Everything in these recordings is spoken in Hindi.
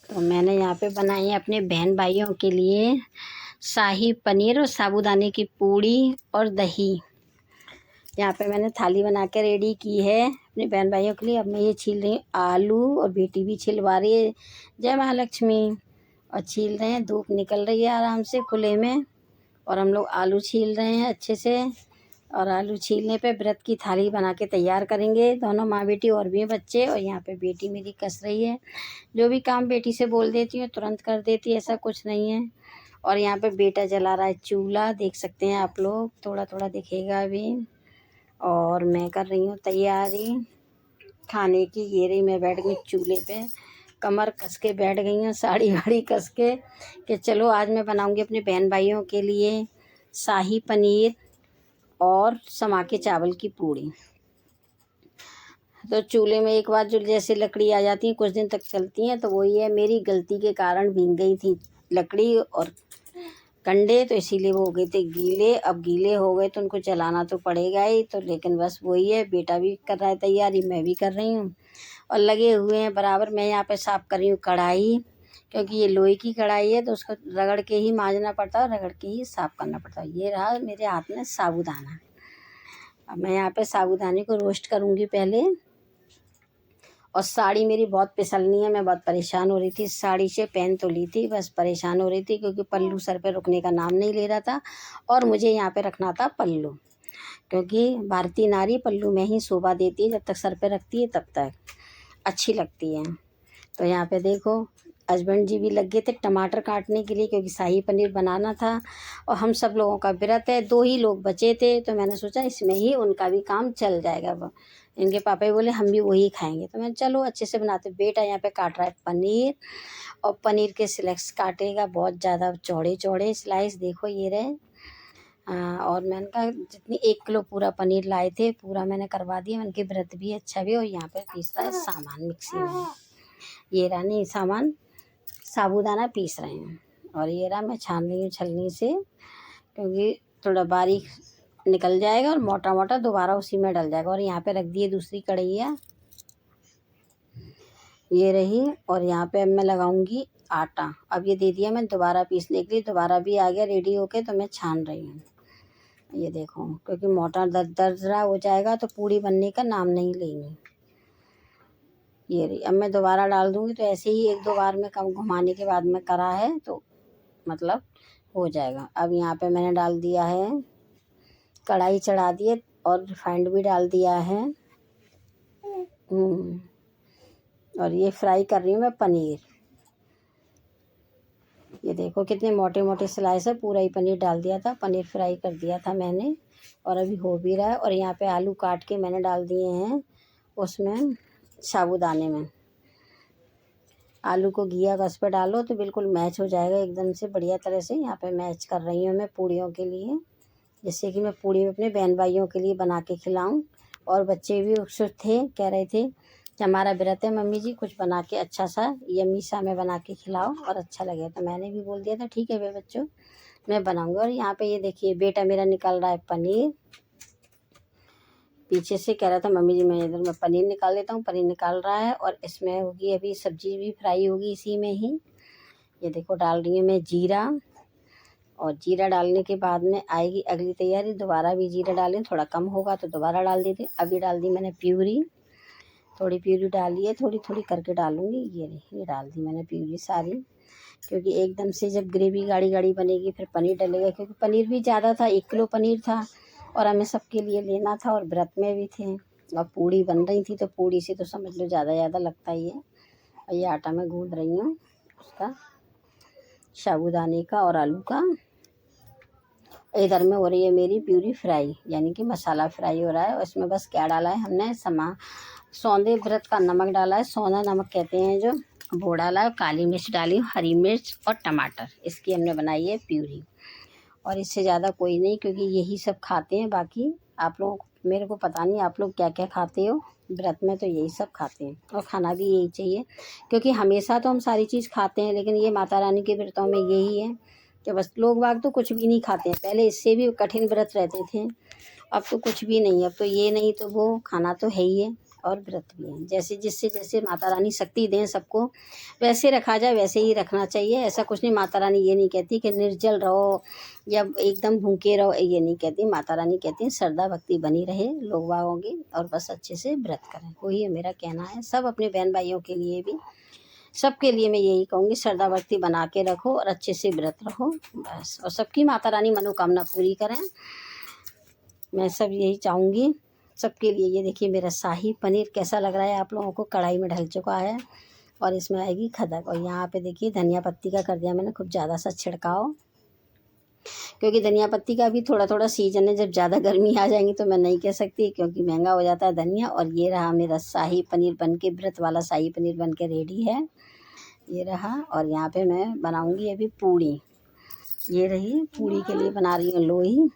तो मैंने यहाँ पे बनाई है अपने बहन भाइयों के लिए शाही पनीर और साबूदाने की पूड़ी और दही। यहाँ पे मैंने थाली बना के रेडी की है अपने बहन भाइयों के लिए। अब मैं ये छील रही हूँ आलू, और बेटी भी छिलवा रही है, जय महालक्ष्मी। और छील रहे हैं, धूप निकल रही है आराम से खुले में, और हम लोग आलू छील रहे हैं अच्छे से। और आलू छीलने पे व्रत की थाली बना के तैयार करेंगे दोनों माँ बेटी, और भी बच्चे। और यहाँ पे बेटी मेरी कस रही है, जो भी काम बेटी से बोल देती हूँ तुरंत कर देती है, ऐसा कुछ नहीं है। और यहाँ पे बेटा जला रहा है चूल्हा, देख सकते हैं आप लोग, थोड़ा थोड़ा दिखेगा अभी। और मैं कर रही हूँ तैयारी खाने की। ये रही, मैं बैठ गई चूल्हे पे, कमर कस के बैठ गई हूँ, साड़ी वाड़ी कस के, कि चलो आज मैं बनाऊँगी अपने बहन भाइयों के लिए शाही पनीर और समा के चावल की पूड़ी। तो चूल्हे में एक बार जो जैसे लकड़ी आ जाती है कुछ दिन तक चलती हैं, तो वही है, मेरी गलती के कारण भीग गई थी लकड़ी और कंडे, तो इसीलिए वो हो गए थे गीले। अब गीले हो गए तो उनको जलाना तो पड़ेगा ही, तो लेकिन बस वही है, बेटा भी कर रहा है तैयारी, मैं भी कर रही हूँ और लगे हुए हैं बराबर। मैं यहाँ पे साफ़ कर रही हूँ कढ़ाई, क्योंकि ये लोहे की कढ़ाई है तो उसको रगड़ के ही मांजना पड़ता है, रगड़ के ही साफ़ करना पड़ता है। ये रहा मेरे हाथ में साबूदाना। अब मैं यहाँ पे साबूदाने को रोस्ट करूँगी पहले। और साड़ी मेरी बहुत फिसलनी है, मैं बहुत परेशान हो रही थी साड़ी से। पहन तो ली थी, बस परेशान हो रही थी क्योंकि पल्लू सर पे रुकने का नाम नहीं ले रहा था, और मुझे यहाँ पे रखना था पल्लू, क्योंकि भारतीय नारी पल्लू में ही शोभा देती है, जब तक सर पे रखती है तब तक अच्छी लगती है। तो यहाँ पे देखो हस्बैंड जी भी लग गए थे टमाटर काटने के लिए, क्योंकि शाही पनीर बनाना था और हम सब लोगों का व्रत है, 2 ही लोग बचे थे, तो मैंने सोचा इसमें ही उनका भी काम चल जाएगा। इनके पापा ही बोले हम भी वही खाएंगे, तो मैं चलो अच्छे से बनाते। बेटा यहाँ पे काट रहा है पनीर, और पनीर के स्लाइस काटेगा, बहुत ज़्यादा चौड़े चौड़े स्लाइस, देखो ये रहे। और मैंने कहा जितनी 1 किलो पूरा पनीर लाए थे पूरा मैंने करवा दिया, उनके व्रत भी अच्छा भी। और यहाँ पे पीस रहा है सामान मिक्सी में, ये रहा नहीं सामान, साबूदाना पीस रहे हैं। और ये रहा मैं छान रही हूँ छलनी से, क्योंकि थोड़ा बारीक निकल जाएगा और मोटा मोटा दोबारा उसी में डल जाएगा। और यहाँ पे रख दिए दूसरी कढ़ैया, ये रही। और यहाँ पे अब मैं लगाऊंगी आटा। अब ये दे दिया मैं दोबारा पीसने के लिए, दोबारा भी आ गया रेडी होके, तो मैं छान रही हूँ। ये देखो, क्योंकि मोटा दरदरा हो जाएगा तो पूड़ी बनने का नाम नहीं लेंगी। ये रही, अब मैं दोबारा डाल दूँगी, तो ऐसे ही 1-2 बार में कम घुमाने के बाद में करा है तो मतलब हो जाएगा। अब यहाँ पे मैंने डाल दिया है, कढ़ाई चढ़ा दिए और रिफाइंड भी डाल दिया है। और ये फ्राई कर रही हूँ मैं पनीर। ये देखो कितने मोटे मोटे स्लाइस है, पूरा ही पनीर डाल दिया था, पनीर फ्राई कर दिया था मैंने, और अभी हो भी रहा है। और यहाँ पे आलू काट के मैंने डाल दिए हैं उसमें साबूदाने में। आलू को घिया गैस पे डालो तो बिल्कुल मैच हो जाएगा एकदम से बढ़िया तरह से। यहाँ पे मैच कर रही हूँ मैं पूड़ियों के लिए, जिससे कि मैं पूड़ी अपने बहन भाइयों के लिए बना के खिलाऊं। और बच्चे भी उत्सुक थे, कह रहे थे कि हमारा व्रत है मम्मी जी, कुछ बना के अच्छा सा यम्मी सा में बना के खिलाओ और अच्छा लगे। तो मैंने भी बोल दिया था ठीक है बच्चों, मैं बनाऊंगा। और यहाँ पे ये देखिए बेटा मेरा निकाल रहा है पनीर, पीछे से कह रहा था मम्मी जी मैं इधर मैं पनीर निकाल लेता हूँ, पनीर निकाल रहा है। और इसमें होगी अभी सब्जी भी फ्राई होगी इसी में ही। ये देखो डाल रही हूँ मैं जीरा, और जीरा डालने के बाद में आएगी अगली तैयारी, दोबारा भी जीरा डालें, थोड़ा कम होगा तो दोबारा डाल देते। अभी डाल दी मैंने प्यूरी, थोड़ी प्यूरी डाली है, थोड़ी थोड़ी करके डालूंगी। ये डाल दी मैंने प्यूरी सारी, क्योंकि एकदम से जब ग्रेवी गाढ़ी गाढ़ी बनेगी फिर पनीर डलेगा, क्योंकि पनीर भी ज़्यादा था, 1 किलो पनीर था और हमें सबके लिए लेना था और व्रत में भी थे और पूड़ी बन रही थी, तो पूड़ी से तो समझ लो ज़्यादा लगता ही है। और ये आटा मैं गूँथ रही हूँ उसका, साबूदाने का और आलू का। इधर में हो रही है मेरी प्यूरी फ्राई, यानी कि मसाला फ्राई हो रहा है। और इसमें बस क्या डाला है हमने, सौंधे व्रत का नमक डाला है, सौंधा नमक कहते हैं जो, वो डाला है, काली मिर्च डाली, हरी मिर्च और टमाटर, इसकी हमने बनाई है प्यूरी। और इससे ज़्यादा कोई नहीं, क्योंकि यही सब खाते हैं। बाकी आप लोग, मेरे को पता नहीं आप लोग क्या क्या खाते हो व्रत में, तो यही सब खाते हैं और खाना भी यही चाहिए, क्योंकि हमेशा तो हम सारी चीज़ खाते हैं, लेकिन ये माता रानी के व्रतों में यही है कि बस लोग बाग तो कुछ भी नहीं खाते हैं। पहले इससे भी कठिन व्रत रहते थे, अब तो कुछ भी नहीं, अब तो ये नहीं तो वो खाना तो है ही है। और व्रत भी हैं। जैसे जिससे जैसे माता रानी शक्ति दें सबको, वैसे रखा जाए वैसे ही रखना चाहिए। ऐसा कुछ नहीं, माता रानी ये नहीं कहती कि निर्जल रहो या एकदम भूखे रहो, ये नहीं कहती। माता रानी कहती हैं श्रद्धा भक्ति बनी रहे लोग बागों की, और बस अच्छे से व्रत करें। वही है मेरा कहना है, सब अपने बहन भाइयों के लिए भी, सबके लिए मैं यही कहूँगी, श्रद्धा भक्ति बना के रखो और अच्छे से व्रत रहो बस, और सबकी माता रानी मनोकामना पूरी करें। मैं सब यही चाहूँगी सबके लिए। ये देखिए मेरा शाही पनीर कैसा लग रहा है आप लोगों को, कढ़ाई में ढल चुका है और इसमें आएगी खदक। और यहाँ पे देखिए धनिया पत्ती का कर दिया मैंने खूब ज़्यादा सा छिड़काव, क्योंकि धनिया पत्ती का भी थोड़ा थोड़ा सीजन है। जब ज़्यादा गर्मी आ जाएंगी तो मैं नहीं कह सकती, क्योंकि महंगा हो जाता है धनिया। और ये रहा मेरा शाही पनीर बन के, व्रत वाला शाही पनीर बन के रेडी है, ये रहा। और यहाँ पे मैं बनाऊँगी अभी पूड़ी। ये रही पूड़ी के लिए बना रही हूँ लोही,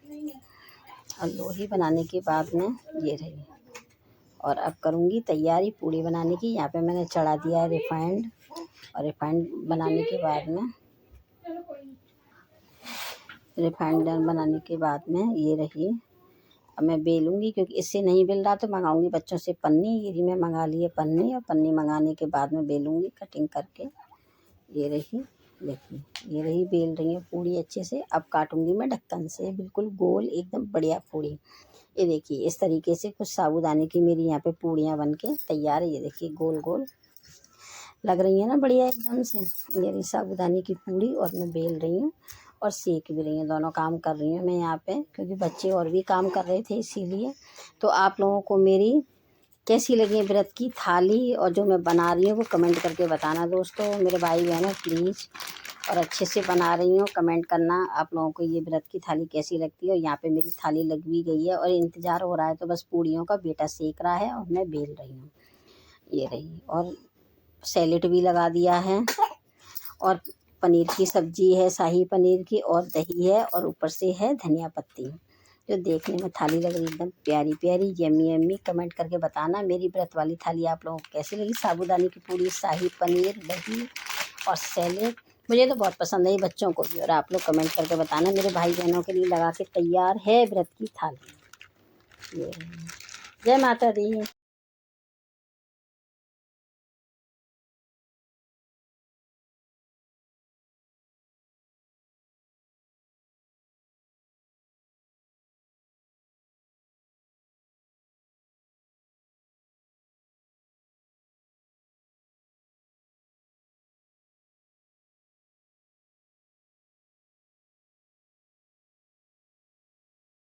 और लोही बनाने के बाद में ये रही, और अब करूँगी तैयारी पूड़ी बनाने की। यहाँ पे मैंने चढ़ा दिया है रिफाइंड, और रिफाइंड बनाने के बाद में, रिफाइंड बनाने के बाद में ये रही। अब मैं बेलूँगी, क्योंकि इससे नहीं बेल रहा तो मंगाऊँगी बच्चों से पन्नी। ये भी मैं मंगा ली है पन्नी, और पन्नी मंगाने के बाद में बेलूँगी कटिंग करके। ये रही देखिए, ये रही बेल रही है पूड़ी अच्छे से। अब काटूँगी मैं ढक्कन से, बिल्कुल गोल एकदम बढ़िया पूड़ी। ये देखिए इस तरीके से कुछ साबूदाने की मेरी यहाँ पे पूड़ियाँ बन के तैयार है। ये देखिए गोल गोल लग रही है ना, बढ़िया एकदम से। ये रही साबूदाने की पूड़ी, और मैं बेल रही हूँ और सेक भी रही हूँ, दोनों काम कर रही हूँ मैं यहाँ पे, क्योंकि बच्चे और भी काम कर रहे थे इसीलिए। तो आप लोगों को मेरी कैसी लगी है व्रत की थाली, और जो मैं बना रही हूँ वो कमेंट करके बताना दोस्तों। मेरे भाई बहन है प्लीज़, और अच्छे से बना रही हूँ, कमेंट करना आप लोगों को ये व्रत की थाली कैसी लगती है। और यहाँ पे मेरी थाली लग भी गई है, और इंतज़ार हो रहा है, तो बस पूड़ियों का बेटा सेक रहा है और मैं बेल रही हूँ। ये रही, और सैलेड भी लगा दिया है, और पनीर की सब्जी है शाही पनीर की, और दही है, और ऊपर से है धनिया पत्ती, जो देखने में थाली लग रही एकदम प्यारी प्यारी, यम्मी यम्मी। कमेंट करके बताना मेरी व्रत वाली थाली आप लोगों को कैसी लगी। साबूदाने की पूड़ी, शाही पनीर, दही और सैलेड, मुझे तो बहुत पसंद है, बच्चों को भी। और आप लोग कमेंट करके बताना, मेरे भाई बहनों के लिए लगा के तैयार है व्रत की थाली। ये जय माता दी।